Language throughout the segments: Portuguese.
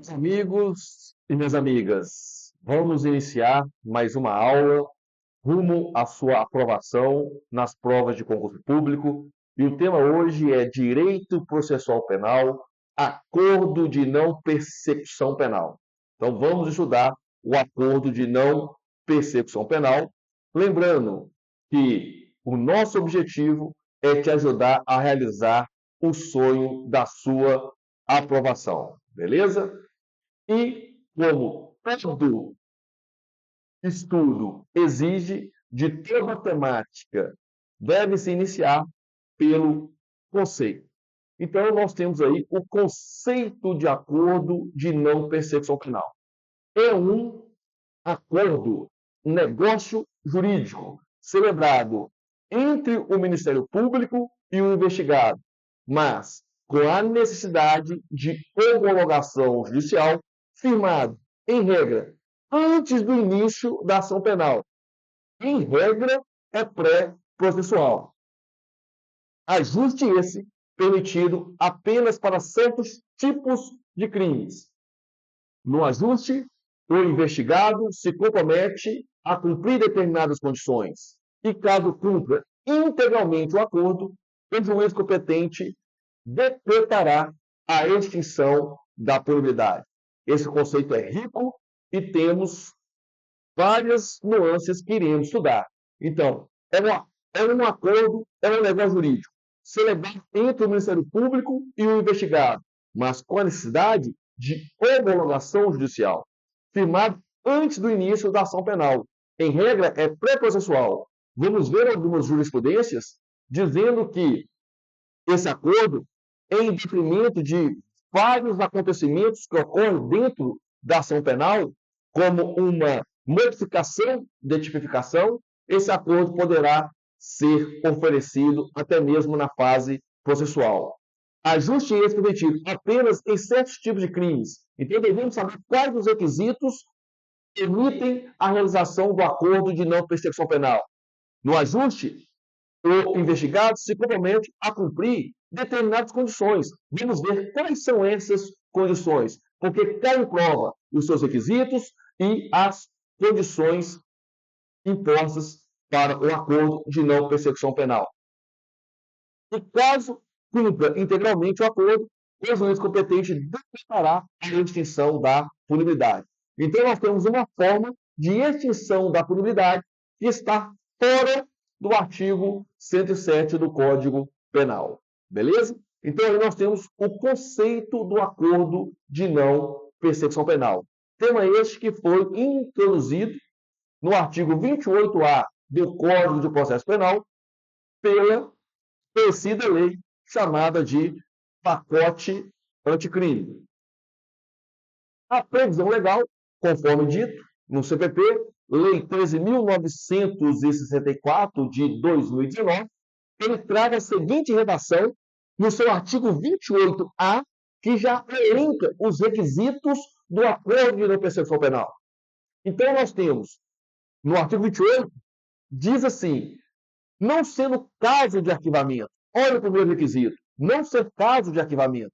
Meus amigos e minhas amigas, vamos iniciar mais uma aula rumo à sua aprovação nas provas de concurso público. E o tema hoje é Direito Processual Penal, Acordo de Não Persecução Penal. Então, vamos estudar o Acordo de Não Persecução Penal, lembrando que o nosso objetivo é te ajudar a realizar o sonho da sua aprovação, beleza? E como todo estudo exige de toda temática, deve-se iniciar pelo conceito. Então, nós temos aí o conceito de acordo de não persecução penal. É um acordo, um negócio jurídico celebrado entre o Ministério Público e o investigado, mas com a necessidade de homologação judicial, firmado, em regra, antes do início da ação penal. Em regra, é pré-processual. Ajuste esse permitido apenas para certos tipos de crimes. No ajuste, o investigado se compromete a cumprir determinadas condições e, caso cumpra integralmente o acordo, o juiz competente decretará a extinção da punibilidade. Esse conceito é rico e temos várias nuances que iremos estudar. Então, é um acordo, é um negócio jurídico celebrado entre o Ministério Público e o investigado, mas com a necessidade de homologação judicial, firmado antes do início da ação penal. Em regra, é pré-processual. Vamos ver algumas jurisprudências dizendo que esse acordo é em detrimento de vários acontecimentos que ocorrem dentro da ação penal, como uma modificação de tipificação, esse acordo poderá ser oferecido até mesmo na fase processual. Ajuste esse permitido apenas em certos tipos de crimes. Então, devemos saber quais os requisitos permitem a realização do acordo de não persecução penal. No ajuste, o investigado se compromete a cumprir determinadas condições. Vamos ver quais são essas condições, porque cai em prova os seus requisitos e as condições impostas para o acordo de não persecução penal. E caso cumpra integralmente o acordo, o juiz competente decretará a extinção da punibilidade. Então, nós temos uma forma de extinção da punibilidade que está fora do artigo 107 do Código Penal. Beleza? Então, aí nós temos o conceito do acordo de não persecução penal. Tema este que foi introduzido no artigo 28A do Código de Processo Penal pela conhecida lei chamada de pacote anticrime. A previsão legal, conforme dito, no CPP, Lei 13.964 de 2019, ele traz a seguinte redação no seu artigo 28A, que já elenca os requisitos do acordo de não persecução penal. Então, nós temos, no artigo 28, diz assim, não sendo caso de arquivamento, olha o primeiro requisito, não ser caso de arquivamento,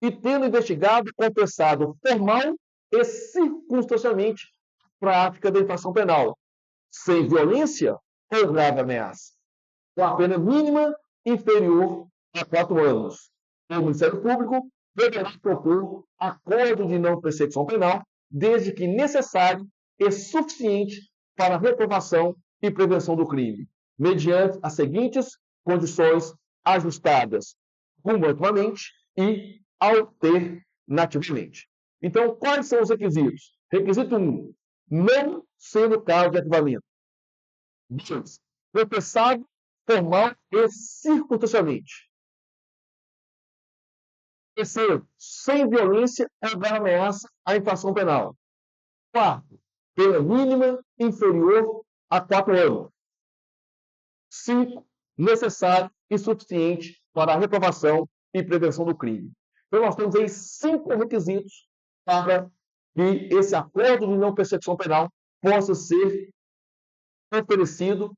e tendo investigado, confessado formal e circunstancialmente a prática da infração penal, sem violência ou grave ameaça, com a pena mínima inferior a 4 anos. O Ministério Público deverá propor acordo de não persecução penal, desde que necessário e suficiente para a reprovação e prevenção do crime, mediante as seguintes condições ajustadas cumulativamente e alternativamente. Então, quais são os requisitos? Requisito 1, não sendo caso de arquivamento. 2, confessado formal e circunstancialmente. Terceiro, sem violência ou grave ameaça à infração penal. Quarto, pena mínima inferior a 4 anos. 5, necessário e suficiente para a reprovação e prevenção do crime. Então, nós temos aí 5 requisitos para que esse acordo de não persecução penal possa ser oferecido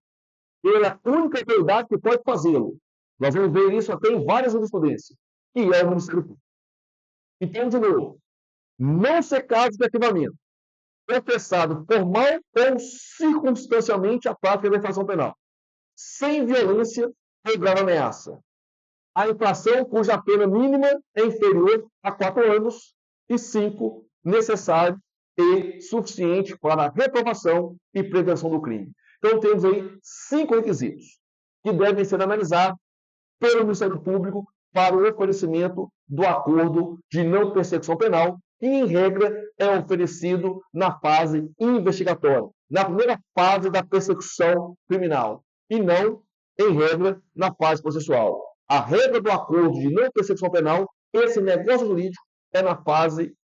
pela única autoridade que pode fazê-lo. Nós vamos ver isso até em várias jurisprudências, que é o Ministério Público. Então, de novo, não ser caso de arquivamento, confessado formal ou circunstancialmente a prática da infração penal, sem violência ou grave ameaça. A infração cuja pena mínima é inferior a 4 anos e 5, necessário e suficiente para a reprovação e prevenção do crime. Então, temos aí 5 requisitos que devem ser analisados pelo Ministério Público para o oferecimento do acordo de não persecução penal, que, em regra, é oferecido na fase investigatória, na primeira fase da persecução criminal, e não, em regra, na fase processual. A regra do acordo de não persecução penal, esse negócio jurídico, é na fase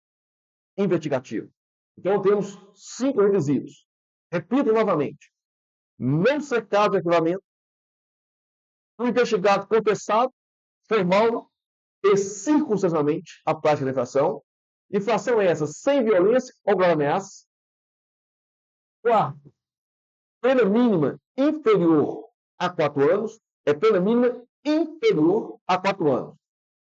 investigativa. Então, temos 5 requisitos. Repito novamente: não ser caso de arquivamento, o investigado confessado, formal e circunstancialmente a prática da infração. Infração é essa sem violência ou grave ameaça. Quarto, pena mínima inferior a 4 anos. É pena mínima inferior a 4 anos.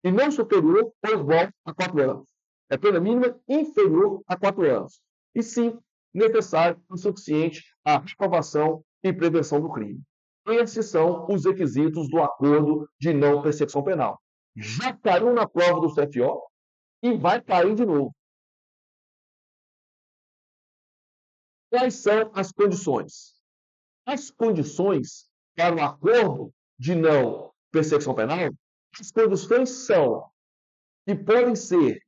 E não superior ou igual a 4 anos. É pena mínima inferior a 4 anos. E 5, necessário e suficiente a reprovação e prevenção do crime. Esses são os requisitos do acordo de não persecução penal. Já caiu na prova do CFO e vai cair de novo. Quais são as condições? As condições para o acordo de não persecução penal, as condições são que podem ser,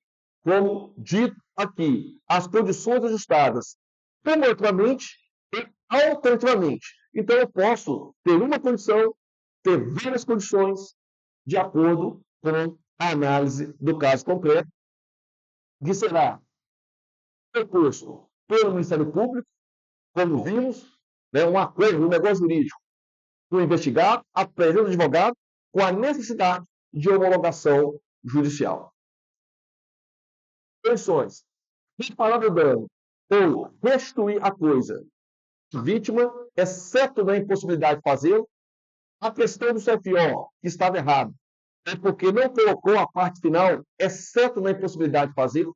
como dito aqui, as condições ajustadas cumulativamente e alternativamente. Então, eu posso ter uma condição, ter várias condições, de acordo com a análise do caso concreto, que será proposto pelo Ministério Público, como vimos, né, um acordo, um negócio jurídico, com o investigado, a presença do advogado, com a necessidade de homologação judicial. Condições: reparar o dano ou restituir a coisa à vítima, exceto na impossibilidade de fazê-lo. A questão do CFO, que estava errado, é porque não colocou a parte final, exceto na impossibilidade de fazê-lo.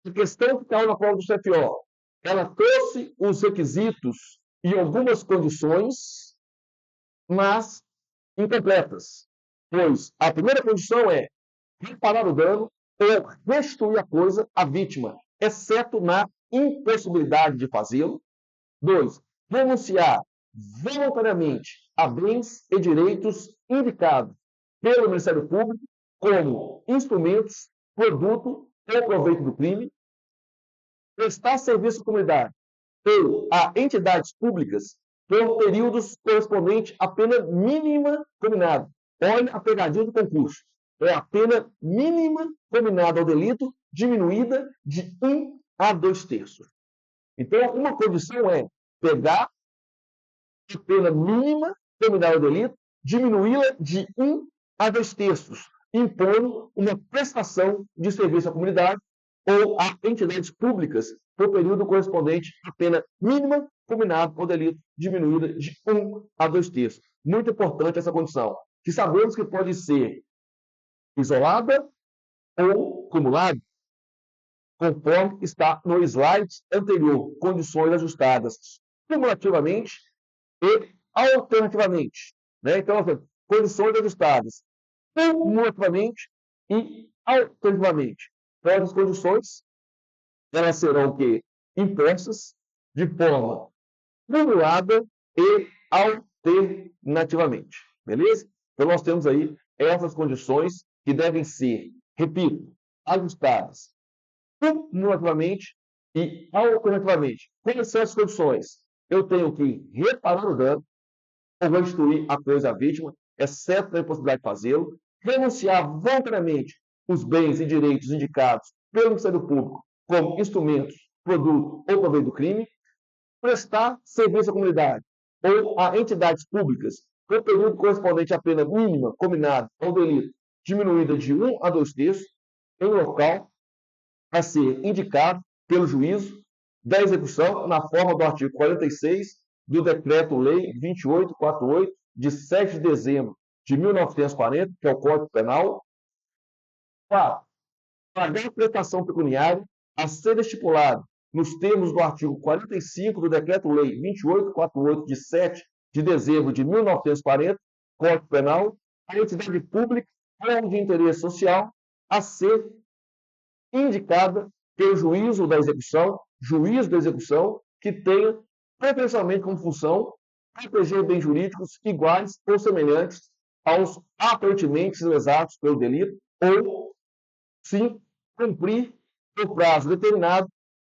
A questão que caiu na prova do CFO, ela trouxe os requisitos e algumas condições, mas incompletas. Pois a primeira condição é reparar o dano ou restituir a coisa à vítima, exceto na impossibilidade de fazê-lo. 2. Renunciar voluntariamente a bens e direitos indicados pelo Ministério Público como instrumentos, produto ou proveito do crime. Prestar serviço à comunidade ou a entidades públicas por períodos correspondentes à pena mínima combinada. Olha a pegadinha do concurso. É a pena mínima combinada ao delito diminuída de 1 a 2/3. Então, uma condição é pegar a pena mínima combinada ao delito, diminuí-la de 1 a 2/3, impondo uma prestação de serviço à comunidade ou a entidades públicas por período correspondente à pena mínima combinada ao delito, diminuída de 1 a 2/3. Muito importante essa condição, que sabemos que pode ser isolada ou acumulada, conforme está no slide anterior, condições ajustadas cumulativamente e alternativamente. Né? Então, condições ajustadas cumulativamente e alternativamente. Então, essas condições, elas serão o quê? Impostas de forma cumulada e alternativamente. Beleza? Então, nós temos aí essas condições que devem ser, repito, ajustadas cumulativamente e alternativamente. Quais são as condições? Eu tenho que reparar o dano ou restituir a coisa à vítima, exceto na impossibilidade de fazê-lo, renunciar voluntariamente os bens e direitos indicados pelo Ministério Público como instrumentos, produto ou proveito do crime, prestar serviço à comunidade ou a entidades públicas por período correspondente à pena mínima combinada ao delito, diminuída de 1 a 2/3, em local a ser indicado pelo juízo da execução na forma do artigo 46 do Decreto-Lei 2848, de 7 de dezembro de 1940, que é o Código Penal. 4. pagar a prestação pecuniária a ser estipulado nos termos do artigo 45 do Decreto-Lei 2848, de 7 de dezembro de 1940, Código Penal, a entidade pública ou de interesse social a ser indicada pelo juízo da execução, que tenha preferencialmente como função proteger bens jurídicos iguais ou semelhantes aos aparentemente lesados pelo delito, ou, sim, cumprir o prazo determinado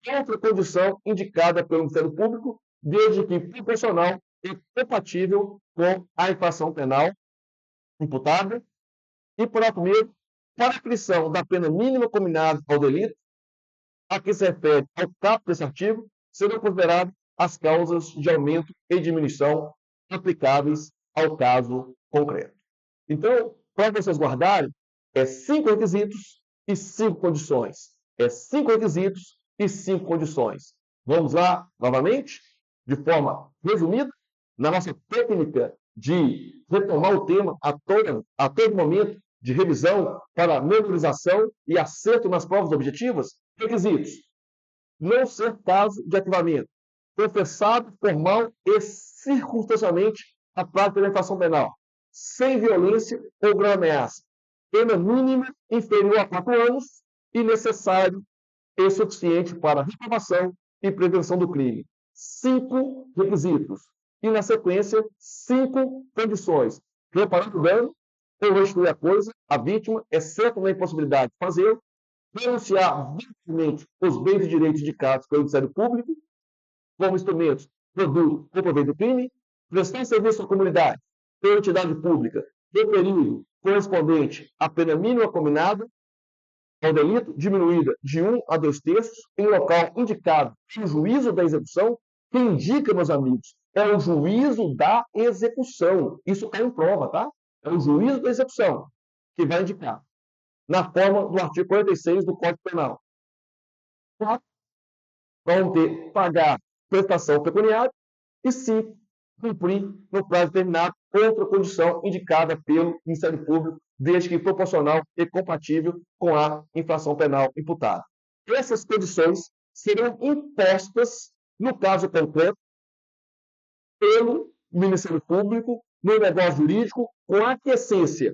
outra condição indicada pelo Ministério Público, desde que proporcional e compatível com a infração penal imputada, e, por outro meio, para a aplicação da pena mínima combinada ao delito, a que se refere ao caput desse artigo, serão consideradas as causas de aumento e diminuição aplicáveis ao caso concreto. Então, para vocês guardarem, 5 requisitos e 5 condições. 5 requisitos e 5 condições. Vamos lá, novamente, de forma resumida, na nossa técnica de retomar o tema a todo momento, de revisão para memorização e acerto nas provas objetivas. Requisitos: não ser caso de arquivamento, professado formal e circunstancialmente a prática da infração penal, sem violência ou grave ameaça, pena mínima inferior a 4 anos e necessário e suficiente para reprovação e prevenção do crime. 5 requisitos. E, na sequência, 5 condições. Reparar o dano ou restituir a coisa, a vítima, exceto na impossibilidade de fazê-lo, denunciar violentamente os bens e direitos indicados pelo Ministério Público, como instrumentos, produto ou proveito do crime, prestar serviço à comunidade, pela entidade pública, referido correspondente à pena mínima combinada ao delito, diminuída de 1 a 2 terços, em local indicado pelo juízo da execução, que indica, meus amigos, é o juízo da execução. Isso está em prova, tá? É o juízo da execução que vai indicar, na forma do artigo 46 do Código Penal. 4. Vão ter pagar prestação pecuniária e 5. Cumprir no prazo determinado outra condição indicada pelo Ministério Público, desde que proporcional e compatível com a infração penal imputada. Essas condições serão impostas, no caso concreto, pelo Ministério Público, no negócio jurídico, com a aquiescência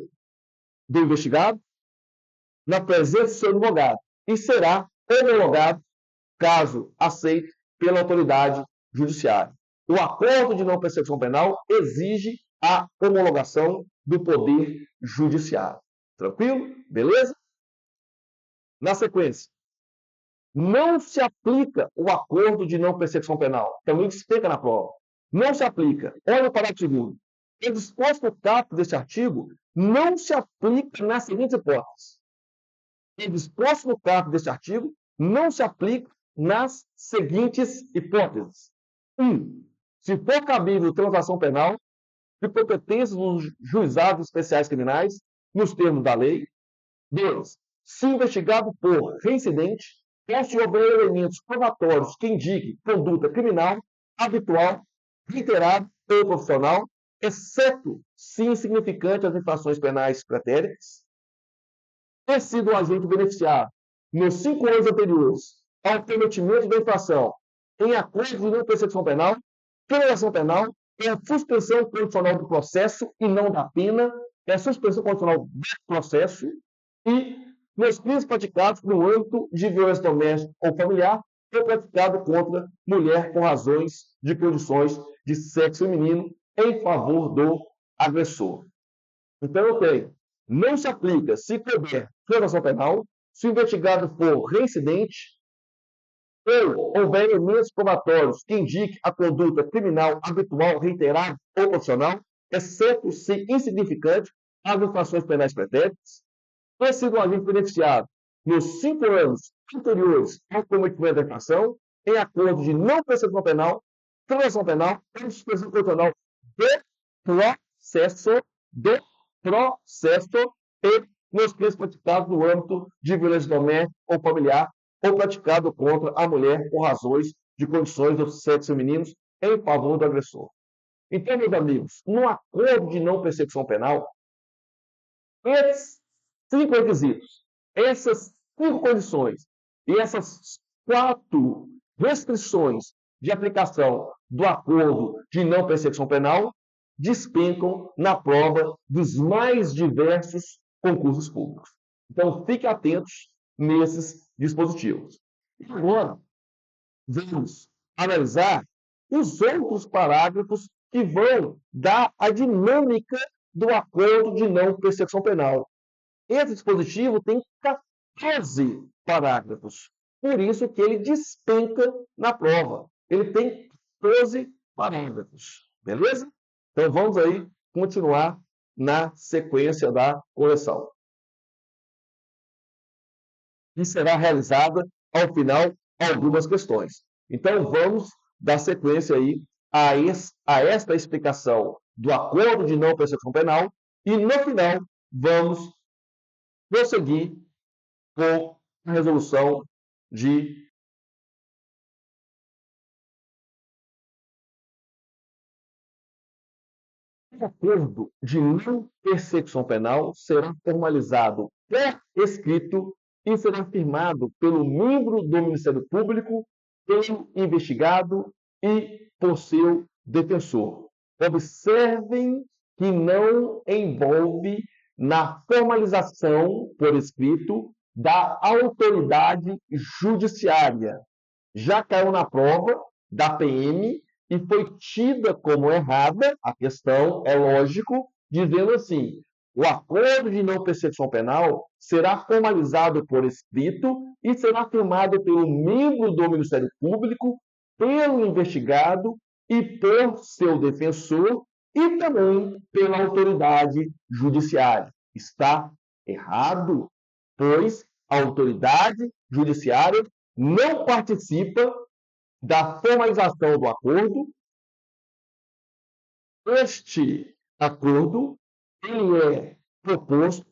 do investigado, na presença do seu advogado, e será homologado, caso aceito, pela autoridade judiciária. O acordo de não persecução penal exige a homologação do Poder Judiciário. Tranquilo? Beleza? Na sequência, não se aplica o acordo de não persecução penal. Também explica na prova. Não se aplica. Olha o parágrafo 2º. O disposto no caput deste artigo não se aplica nas seguintes hipóteses. O disposto no caput deste artigo não se aplica nas seguintes hipóteses. 1. Se for cabível transação penal de competências dos juizados especiais criminais, nos termos da lei. 2. Se investigado por reincidente, ou se houver elementos probatórios que indiquem conduta criminal, habitual, reiterada ou profissional, exceto se insignificante as infrações penais pretéritas, ter sido o agente beneficiado nos 5 anos anteriores ao cometimento da infração em acordo de não persecução penal, penalização penal, é a suspensão condicional do processo e não da pena, é a suspensão condicional do processo, e nos crimes praticados no âmbito de violência doméstica ou familiar, foi praticado contra mulher com razões de condições de sexo feminino em favor do agressor. Então, eu tenho, não se aplica se couber transação penal, se o investigado for reincidente, ou houver elementos probatórios que indiquem a conduta criminal habitual, reiterada ou profissional, exceto se insignificante as infrações penais pretéritas, ter sido um agente beneficiado nos 5 anos anteriores ao cometimento da infração, em acordo de não persecução penal, transação penal ou suspensão condicional do processo e nos crimes praticados no âmbito de violência doméstica ou familiar, ou praticado contra a mulher por razões de condições do sexo femininos em favor do agressor. Então, meus amigos, no acordo de não persecução penal, esses 5 requisitos, essas 5 condições. E essas 4 restrições de aplicação do acordo de não persecução penal despencam na prova dos mais diversos concursos públicos. Então, fiquem atentos nesses dispositivos. E agora, vamos analisar os outros parágrafos que vão dar a dinâmica do acordo de não persecução penal. Esse dispositivo tem 14 parágrafos. Por isso que ele despenca na prova. Ele tem 14 parágrafos. Beleza? Então vamos aí continuar na sequência da correção. E será realizada ao final algumas questões. Então vamos dar sequência aí a esta explicação do acordo de não persecução penal e no final vamos prosseguir com a resolução de o acordo de não persecução penal será formalizado por escrito e será firmado pelo membro do Ministério Público, pelo investigado e por seu defensor. Observem que não envolve na formalização por escrito da autoridade judiciária. Já caiu na prova da PM e foi tida como errada a questão, é lógico, dizendo assim: o acordo de não persecução penal será formalizado por escrito e será firmado pelo membro do Ministério Público, pelo investigado e por seu defensor e também pela autoridade judiciária. Está errado, pois a autoridade judiciária não participa da formalização do acordo. Este acordo ele é proposto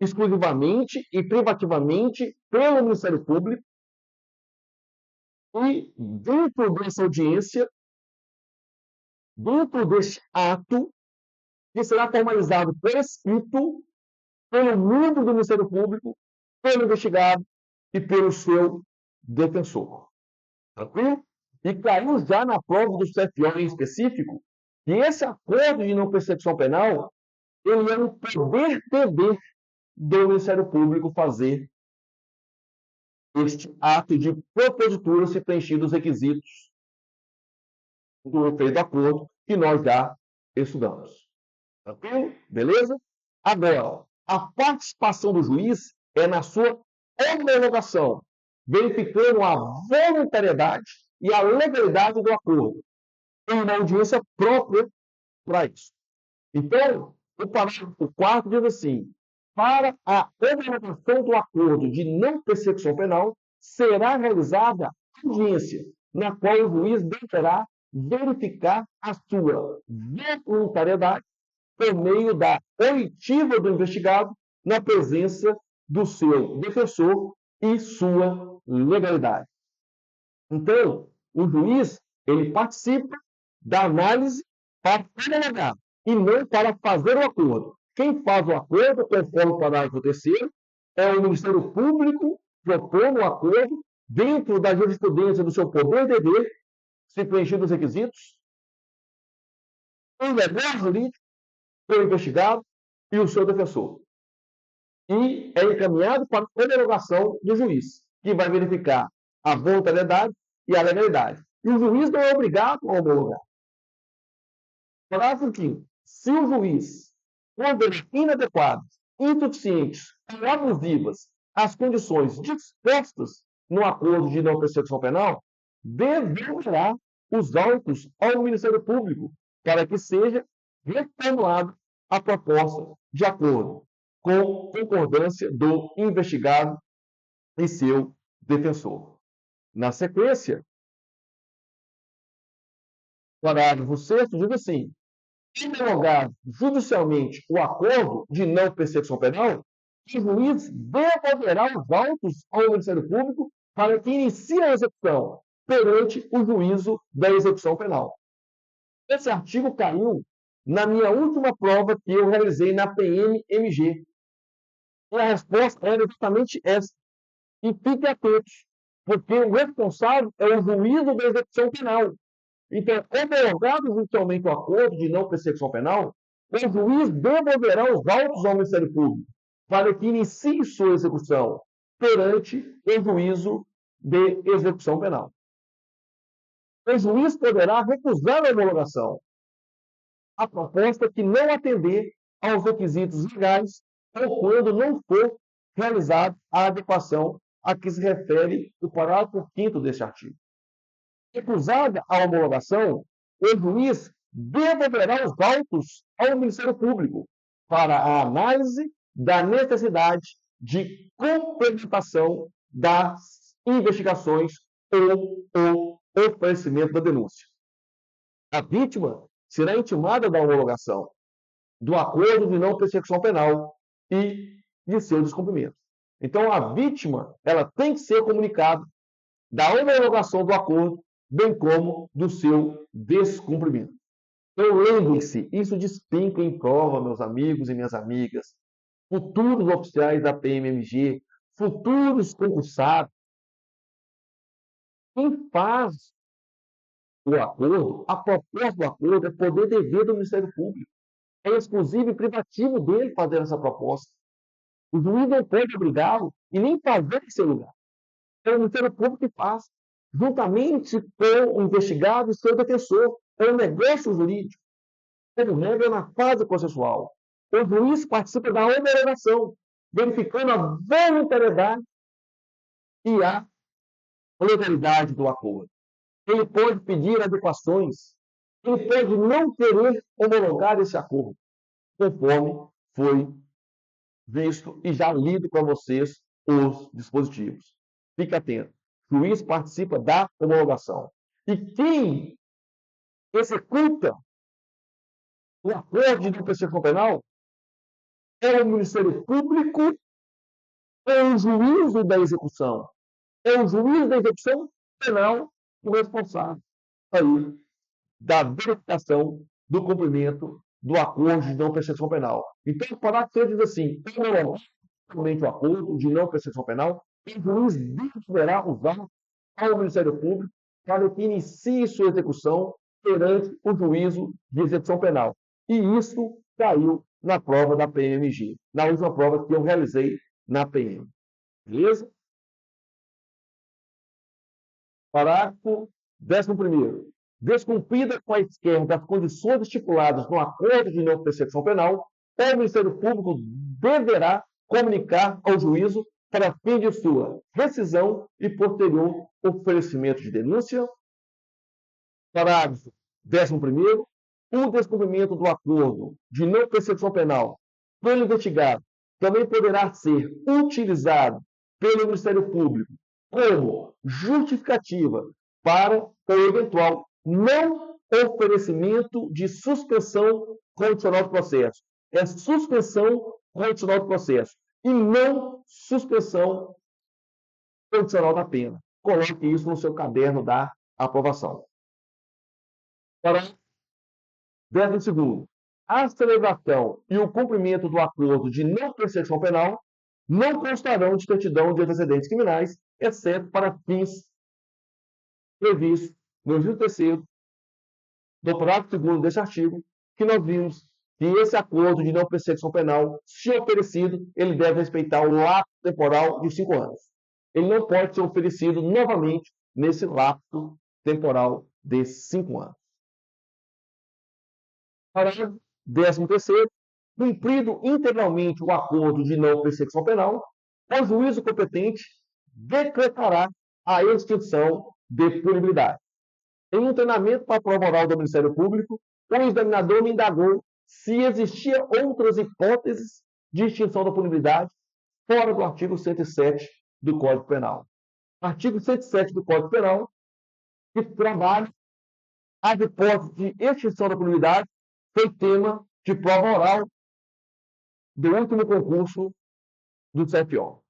exclusivamente e privativamente pelo Ministério Público e dentro dessa audiência, dentro deste ato, que será formalizado por escrito pelo membro do Ministério Público, pelo investigado e pelo seu defensor. Tranquilo? E caiu já na prova do CFO em específico que esse acordo de não persecução penal ele é um poder do Ministério Público fazer este ato de propositura se preenchidos os requisitos do efeito do acordo que nós já estudamos. Tranquilo? Beleza? Agora, a participação do juiz é na sua homologação, verificando a voluntariedade e a legalidade do acordo. Tem uma audiência própria para isso. Então, o parágrafo 4 diz assim: para a homologação do acordo de não persecução penal, será realizada audiência, na qual o juiz deverá verificar a sua voluntariedade por meio da oitiva do investigado na presença do seu defensor e sua legalidade. Então, o juiz ele participa da análise para homologar e não para fazer o acordo. Quem faz o acordo, conforme o parágrafo 3º, é o Ministério Público propondo o acordo dentro da jurisprudência do seu poder e dever, se preenchidos os requisitos, o legal jurídico, o investigado e o seu defensor. E é encaminhado para a homologação do juiz, que vai verificar a voluntariedade e a legalidade. E o juiz não é obrigado a homologar. Parágrafo 5º. Se o juiz considerar inadequadas, insuficientes ou abusivas as condições dispostas no acordo de não persecução penal, devolverá os autos ao Ministério Público para que seja reformulada a proposta de acordo com concordância do investigado e seu defensor. Na sequência, o parágrafo 6º diz assim: homologar judicialmente o acordo de não persecução penal, o juiz devolverá os autos ao Ministério Público para que inicie a execução perante o juízo da execução penal. Esse artigo caiu na minha última prova que eu realizei na PMMG. E a resposta era exatamente essa. E fiquem atentos, porque o responsável é o juízo da execução penal. Então, homologado judicialmente o acordo de não persecução penal, o juiz devolverá os autos ao Ministério Público para que inicie sua execução perante o juízo de execução penal. O juiz poderá recusar a homologação a proposta que não atender aos requisitos legais ou quando não for realizada a adequação a que se refere o parágrafo 5º deste artigo. Recusada a homologação, o juiz devolverá os autos ao Ministério Público para a análise da necessidade de complementação das investigações ou o oferecimento da denúncia. A vítima será intimada da homologação do acordo de não persecução penal e de seu descumprimento. Então, a vítima ela tem que ser comunicada da homologação do acordo, bem como do seu descumprimento. Então, lembrem-se, isso despenca em prova, meus amigos e minhas amigas, futuros oficiais da PMMG, futuros concursados. Quem faz o acordo, a proposta do acordo é poder dever do Ministério Público. É exclusivo e privativo dele fazer essa proposta. O juiz não pode obrigá-lo e nem fazer em seu lugar. É o Ministério Público que faz, juntamente com o investigado e seu defensor. É um negócio jurídico. Como regra na fase processual. O juiz participa da homologação, verificando a voluntariedade e a legalidade do acordo. Ele pode pedir adequações. Ele pode não querer homologar esse acordo, conforme foi visto e já lido para vocês os dispositivos. Fique atento. O juiz participa da homologação. E quem executa o acordo de não persecução penal é o Ministério Público, é o juízo da execução. É o juiz da execução penal o responsável aí da verificação do cumprimento do acordo de não persecução penal. Então, o parágrafo 3 diz assim: o acordo de não persecução penal, o juiz deverá usar ao Ministério Público para que inicie sua execução perante o juízo de execução penal. E isso caiu na prova da PMG, na última prova que eu realizei na PM. Beleza? Parágrafo 11º. Descumprida quaisquer das condições estipuladas no acordo de não persecução penal, o Ministério Público deverá comunicar ao juízo para fim de sua rescisão e posterior oferecimento de denúncia. Parágrafo 11º. O descumprimento do acordo de não persecução penal pelo investigado também poderá ser utilizado pelo Ministério Público como justificativa para o eventual não oferecimento de suspensão condicional do processo. É suspensão condicional do processo e não suspensão condicional da pena. Coloque isso no seu caderno da aprovação. Parágrafo 12º. A celebração e o cumprimento do acordo de não persecução penal não constarão de certidão de antecedentes criminais, exceto para fins previstos no inciso 3º do parágrafo 2º deste artigo, que nós vimos que esse acordo de não persecução penal, se oferecido, ele deve respeitar o lapso temporal de 5 anos. Ele não pode ser oferecido novamente nesse lapso temporal de 5 anos. Parágrafo 13º. Cumprido integralmente o acordo de não persecução penal, o juízo competente decretará a extinção de punibilidade. Em um treinamento para a prova oral do Ministério Público, o examinador me indagou se existiam outras hipóteses de extinção da punibilidade fora do artigo 107 do Código Penal. Artigo 107 do Código Penal, que trabalha as hipóteses de extinção da punibilidade, foi tema de prova oral do último concurso do CFO.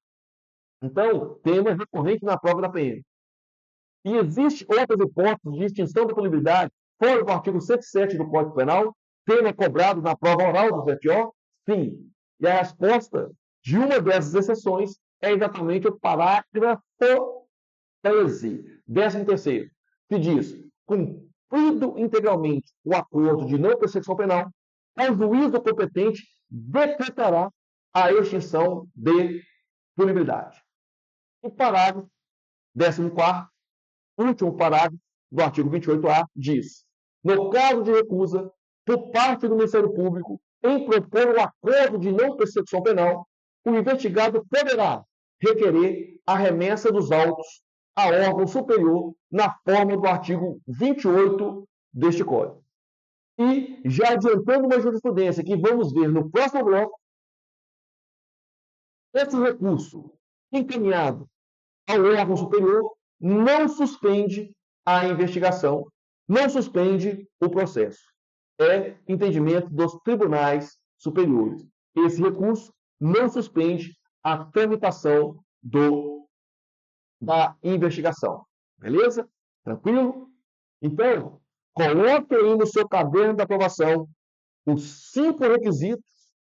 Então, tema recorrente na prova da PM. E existem outras hipóteses de extinção da punibilidade fora do artigo 107 do Código Penal, tema cobrado na prova oral do CFO? Sim. E a resposta de uma dessas exceções é exatamente o parágrafo 13. 13º, que diz: cumprido integralmente o acordo de não persecução penal, o juízo competente decretará a extinção de punibilidade. O parágrafo 14º, último parágrafo do artigo 28A, diz: no caso de recusa por parte do Ministério Público em propor o acordo de não persecução penal, o investigado poderá requerer a remessa dos autos a órgão superior na forma do artigo 28 deste Código. E, já adiantando uma jurisprudência que vamos ver no próximo bloco, esse recurso encaminhado ao órgão superior não suspende a investigação, não suspende o processo. É entendimento dos tribunais superiores. Esse recurso não suspende a tramitação da investigação. Beleza? Tranquilo? Então, coloque aí no seu caderno de aprovação os 5 requisitos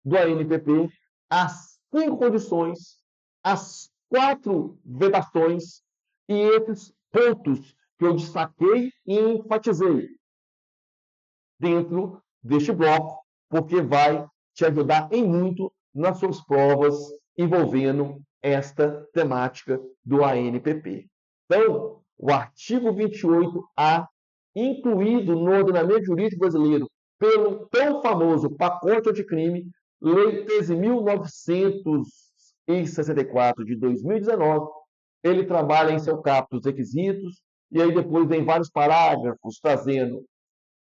do ANPP, as 5 condições, as 4 vedações e esses pontos que eu destaquei e enfatizei dentro deste bloco, porque vai te ajudar em muito nas suas provas envolvendo esta temática do ANPP. Então, o artigo 28A, incluído no ordenamento jurídico brasileiro pelo tão famoso pacote anticrime, Lei 13.964 de 2019, ele trabalha em seu caput os requisitos, e aí depois vem vários parágrafos trazendo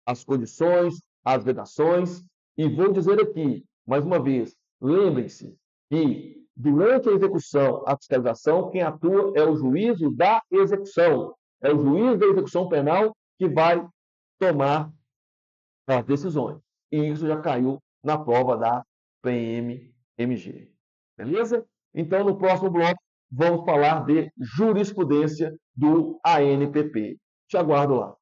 as condições, as vedações, e vou dizer aqui, mais uma vez, lembrem-se que durante a execução, a fiscalização, quem atua é o juízo da execução, é o juiz da execução penal que vai tomar as decisões. E isso já caiu na prova da PMMG. Beleza? Então, no próximo bloco, vamos falar de jurisprudência do ANPP. Te aguardo lá.